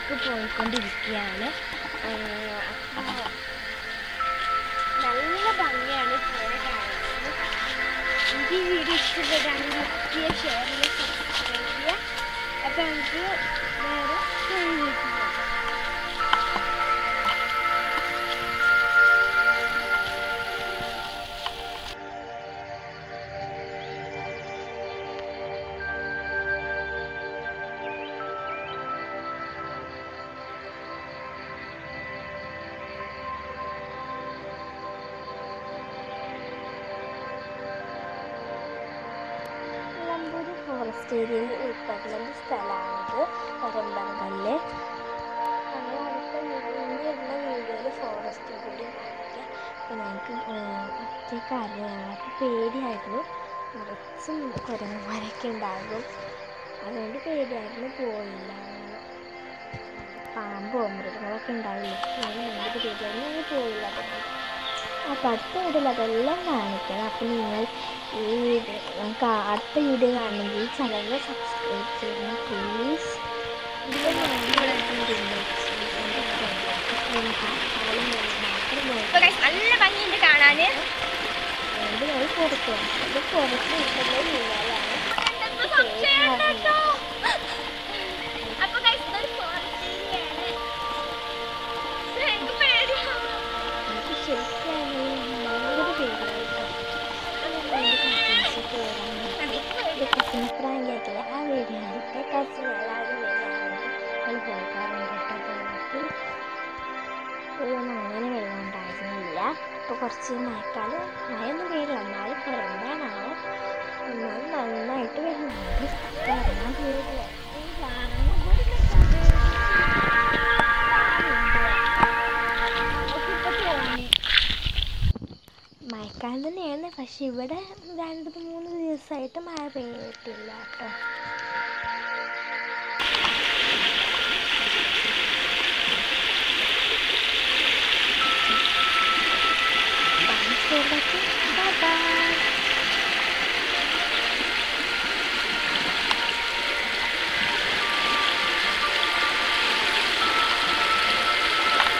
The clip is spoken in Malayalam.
വീട്ടിലേക്ക് പോയിക്കൊണ്ടിരിക്കുകയാണ്. അപ്പോൾ നല്ല ഭംഗിയാണ് പോയ കാണുന്നത്. എനിക്ക് ഈ വീഡിയോ ഇഷ്ടപ്പെടുകയാണെങ്കിൽ ഷെയർ ചെയ്യുക, സബ്സ്ക്രൈബ് ചെയ്യുക. അപ്പോൾ നമുക്ക് നേരെ വീട്ടിലേക്ക് പോകാം. നിലമ്പൂർ ഫോറസ്റ്റ് ഏരിയയിൽ ഉൾപ്പെടുന്ന ഒരു സ്ഥലമാണിത്, പരമ്പരകളിലെ. ഞങ്ങൾ ഇടുന്ന വീഡിയോയിൽ ഫോറസ്റ്റ് കൂടി കാണിക്കുക. അപ്പോൾ ഞങ്ങൾക്ക് ഒറ്റയ്ക്കായിരുന്നു, ഞങ്ങൾക്ക് പേടിയായിരുന്നു. നിറച്ചും കുരങ്ങന്മാരൊക്കെ ഉണ്ടാകും, അതുകൊണ്ട് പേടിയായിരുന്നു, പോയില്ല. പാമ്പോ മൃഗങ്ങളൊക്കെ ഉണ്ടാവില്ലേ, ഭയങ്കര പേടിയായിരുന്നു, ഞങ്ങൾ പോയില്ല. അപ്പോൾ അടുത്ത വീഡിയോയിൽ അതെല്ലാം കാണിക്കണം. അപ്പോൾ നിങ്ങൾ ഈ വീഡിയോ അടുത്ത വീഡിയോ കാണണമെങ്കിൽ ഈ ചാനൽ സബ്സ്ക്രൈബ് ചെയ്യണം പ്ലീസ്. നല്ല ഭംഗിയുണ്ട് കാണാൻ. പുറത്ത് അത് പുറത്ത് ഇഷ്ടമുള്ള വീടുകളാണ്. പ്രാങ്കിയാക്കില്ല ആ വീഡിയോ ആയിട്ട് കസിൻ എല്ലാവരും വരികയാണെങ്കിൽ പോകാറുണ്ട് കേട്ടോ. ഇതൊന്നും അങ്ങനെ വെള്ളം ഉണ്ടായിരുന്നില്ല. ഇപ്പോൾ കുറച്ച് മഴയൊന്നും പെയ്യില്ല, എന്നാലും പുറമേനാണ്, എന്നാലും നന്നായിട്ട് വരുന്നുണ്ട്. വെള്ളം തീരില്ല. മഴക്കാലം തന്നെയാണ്, പക്ഷെ ഇവിടെ 2-3 ദിവസമായിട്ട് മഴ പെയ്തിട്ടില്ല കേട്ടോ. ട്രാൻസ്പോർട്ടൊക്കെ